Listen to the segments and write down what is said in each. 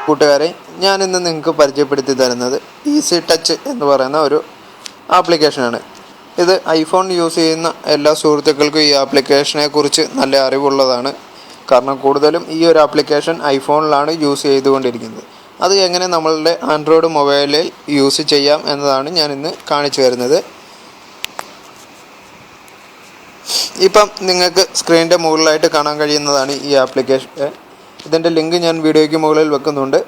കൂട്ടുകാരെ, ഞാനിന്ന് നിങ്ങൾക്ക് പരിചയപ്പെടുത്തി തരുന്നത് ഈസി ടച്ച് എന്ന് പറയുന്ന ഒരു ആപ്ലിക്കേഷനാണ്. ഇത് ഐഫോൺ യൂസ് ചെയ്യുന്ന എല്ലാ സുഹൃത്തുക്കൾക്കും ഈ ആപ്ലിക്കേഷനെ കുറിച്ച് നല്ല അറിവുള്ളതാണ്. കാരണം കൂടുതലും ഈ ഒരു ആപ്ലിക്കേഷൻ ഐഫോണിലാണ് യൂസ് ചെയ്തുകൊണ്ടിരിക്കുന്നത്. അത് എങ്ങനെ നമ്മളുടെ ആൻഡ്രോയിഡ് മൊബൈലിൽ യൂസ് ചെയ്യാം എന്നതാണ് ഞാനിന്ന് കാണിച്ചു വരുന്നത്. ഇപ്പം നിങ്ങൾക്ക് സ്ക്രീനിൻ്റെ മുകളിലായിട്ട് കാണാൻ കഴിയുന്നതാണ് ഈ ആപ്ലിക്കേഷൻ. ഇതിൻ്റെ ലിങ്ക് ഞാൻ വീഡിയോയ്ക്ക് മുകളിൽ വെക്കുന്നുണ്ട്.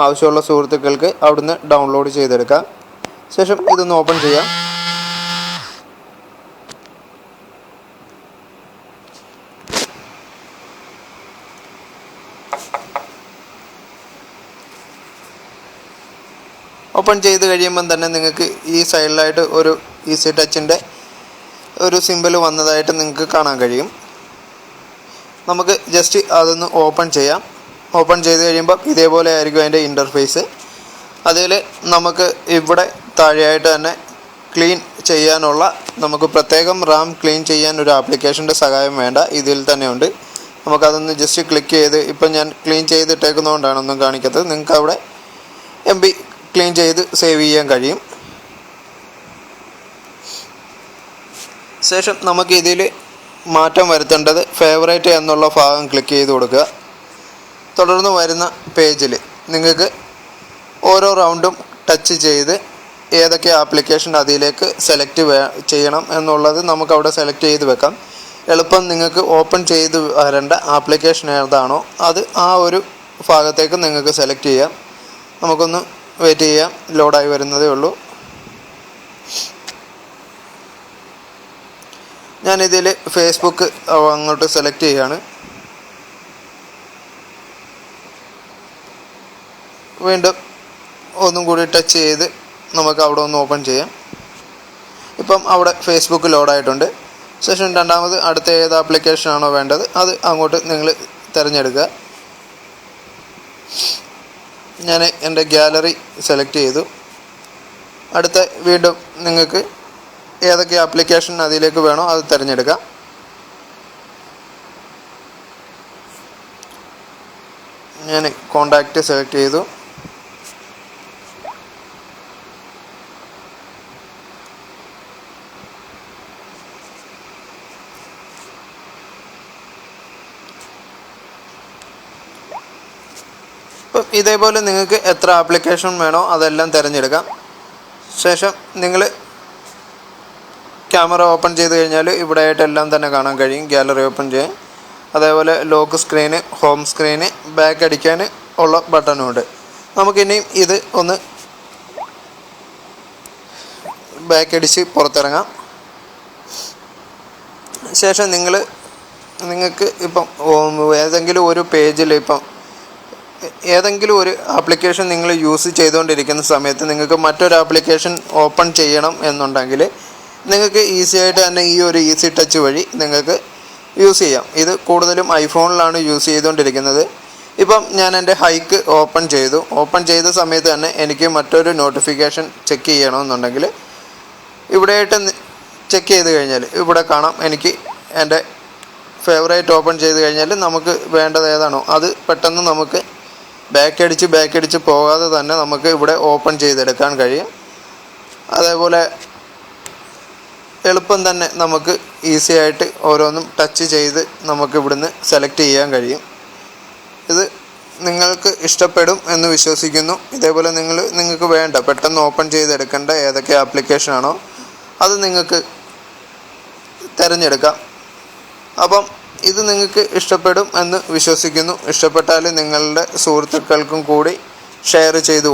ആവശ്യമുള്ള സുഹൃത്തുക്കൾക്ക് അവിടുന്ന് ഡൗൺലോഡ് ചെയ്തെടുക്കാം. ശേഷം ഇതൊന്ന് ഓപ്പൺ ചെയ്യാം. ഓപ്പൺ ചെയ്ത് കഴിയുമ്പം തന്നെ നിങ്ങൾക്ക് ഈ സൈഡിലായിട്ട് ഒരു ഈസി ടച്ചിൻ്റെ ഒരു സിമ്പിൾ വന്നതായിട്ട് നിങ്ങൾക്ക് കാണാൻ കഴിയും. നമുക്ക് ജസ്റ്റ് അതൊന്ന് ഓപ്പൺ ചെയ്യാം. ഓപ്പൺ ചെയ്ത് കഴിയുമ്പോൾ ഇതേപോലെ ആയിരിക്കും അതിൻ്റെ ഇൻ്റർഫേസ്. അതിൽ നമുക്ക് ഇവിടെ താഴെയായിട്ട് തന്നെ ക്ലീൻ ചെയ്യാനുള്ള, നമുക്ക് പ്രത്യേകം റാം ക്ലീൻ ചെയ്യാൻ ഒരു ആപ്ലിക്കേഷൻ്റെ സഹായം വേണ്ട, ഇതിൽ തന്നെ ഉണ്ട്. നമുക്കതൊന്ന് ജസ്റ്റ് ക്ലിക്ക് ചെയ്ത്, ഇപ്പം ഞാൻ ക്ലീൻ ചെയ്തിട്ടേക്കുന്നതുകൊണ്ടാണ് ഒന്നും കാണിക്കാത്തത്. നിങ്ങൾക്ക് അവിടെ MB ക്ലീൻ ചെയ്ത് സേവ് ചെയ്യാൻ കഴിയും. ശേഷം നമുക്ക് ഇതിൽ മാറ്റം വരുത്തേണ്ടത് ഫേവറേറ്റ് എന്നുള്ള ഭാഗം ക്ലിക്ക് ചെയ്ത് കൊടുക്കുക. തുടർന്ന് വരുന്ന പേജിൽ നിങ്ങൾക്ക് ഓരോ റൗണ്ടും ടച്ച് ചെയ്ത് ഏതൊക്കെ ആപ്ലിക്കേഷൻ അതിലേക്ക് സെലക്ട് ചെയ്യണം എന്നുള്ളത് നമുക്കവിടെ സെലക്ട് ചെയ്ത് വെക്കാം. എളുപ്പം നിങ്ങൾക്ക് ഓപ്പൺ ചെയ്ത് വരേണ്ട ആപ്ലിക്കേഷൻ ഏതാണോ അത് ആ ഒരു ഭാഗത്തേക്ക് നിങ്ങൾക്ക് സെലക്ട് ചെയ്യാം. നമുക്കൊന്ന് വെയിറ്റ് ചെയ്യാം, ലോഡായി വരുന്നതേ ഉള്ളൂ. ഞാനിതിൽ ഫേസ്ബുക്ക് അങ്ങോട്ട് സെലക്ട് ചെയ്യുകയാണ്. വീണ്ടും ഒന്നും കൂടി ടച്ച് ചെയ്ത് നമുക്ക് അവിടെ ഒന്ന് ഓപ്പൺ ചെയ്യാം. ഇപ്പം അവിടെ ഫേസ്ബുക്ക് ലോഡായിട്ടുണ്ട്. ശേഷം രണ്ടാമത് അടുത്ത ഏത് ആപ്ലിക്കേഷനാണോ വേണ്ടത് അത് അങ്ങോട്ട് നിങ്ങൾ തിരഞ്ഞെടുക്കുക. ഞാൻ എൻ്റെ ഗാലറി സെലക്ട് ചെയ്തു. അടുത്ത വീണ്ടും നിങ്ങൾക്ക് ഏതൊക്കെ ആപ്ലിക്കേഷൻ അതിലേക്ക് വേണോ അത് തിരഞ്ഞെടുക്കാം. ഞാൻ കോണ്ടാക്റ്റ് സെലക്ട് ചെയ്തു. ഇപ്പം ഇതേപോലെ നിങ്ങൾക്ക് എത്ര ആപ്ലിക്കേഷൻ വേണോ അതെല്ലാം തിരഞ്ഞെടുക്കാം. ശേഷം നിങ്ങൾ ക്യാമറ ഓപ്പൺ ചെയ്ത് കഴിഞ്ഞാൽ ഇവിടെ ആയിട്ട് എല്ലാം തന്നെ കാണാൻ കഴിയും. ഗാലറി ഓപ്പൺ ചെയ്യാൻ, അതേപോലെ lock screen, home screen, back അടിക്കാൻ ഉള്ള ബട്ടണും ഉണ്ട്. നമുക്കിനിയും ഇത് ഒന്ന് ബാക്ക് അടിച്ച് പുറത്തിറങ്ങാം. ശേഷം നിങ്ങൾക്ക് ഇപ്പം ഏതെങ്കിലും ഒരു പേജിൽ, ഇപ്പം ഏതെങ്കിലും ഒരു ആപ്ലിക്കേഷൻ നിങ്ങൾ യൂസ് ചെയ്തുകൊണ്ടിരിക്കുന്ന സമയത്ത് നിങ്ങൾക്ക് മറ്റൊരു ആപ്ലിക്കേഷൻ ഓപ്പൺ ചെയ്യണം എന്നുണ്ടെങ്കിൽ നിങ്ങൾക്ക് ഈസി ആയിട്ട് തന്നെ ഈ ഒരു ഈസി ടച്ച് വഴി നിങ്ങൾക്ക് യൂസ് ചെയ്യാം. ഇത് കൂടുതലും ഐഫോണിലാണ് യൂസ് ചെയ്തുകൊണ്ടിരിക്കുന്നത്. ഇപ്പം ഞാൻ എൻ്റെ ഹൈക്ക് ഓപ്പൺ ചെയ്തു. ഓപ്പൺ ചെയ്ത സമയത്ത് തന്നെ എനിക്ക് മറ്റൊരു നോട്ടിഫിക്കേഷൻ ചെക്ക് ചെയ്യണമെന്നുണ്ടെങ്കിൽ ഇവിടെയായിട്ട് ചെക്ക് ചെയ്ത് കഴിഞ്ഞാൽ ഇവിടെ കാണാം. എനിക്ക് എൻ്റെ ഫേവറേറ്റ് ഓപ്പൺ ചെയ്ത് കഴിഞ്ഞാൽ നമുക്ക് വേണ്ടത് ഏതാണോ അത് പെട്ടെന്ന് നമുക്ക് ബാക്ക് അടിച്ച് പോകാതെ തന്നെ നമുക്ക് ഇവിടെ ഓപ്പൺ ചെയ്തെടുക്കാൻ കഴിയും. അതേപോലെ എളുപ്പം തന്നെ നമുക്ക് ഈസി ആയിട്ട് ഓരോന്നും ടച്ച് ചെയ്ത് നമുക്ക് ഇവിടുന്ന് സെലക്ട് ചെയ്യാൻ കഴിയും. ഇത് നിങ്ങൾക്ക് ഇഷ്ടപ്പെടും എന്ന് വിശ്വസിക്കുന്നു. ഇതേപോലെ നിങ്ങൾക്ക് വേണ്ട പെട്ടെന്ന് ഓപ്പൺ ചെയ്തെടുക്കേണ്ട ഏതൊക്കെ ആപ്ലിക്കേഷനാണോ അത് നിങ്ങൾക്ക് തിരഞ്ഞെടുക്കാം. അപ്പം ഇത് നിങ്ങൾക്ക് ഇഷ്ടപ്പെടും എന്ന് വിശ്വസിക്കുന്നു. ഇഷ്ടപ്പെട്ടാൽ നിങ്ങളുടെ സുഹൃത്തുക്കൾക്കും കൂടി ഷെയർ ചെയ്തു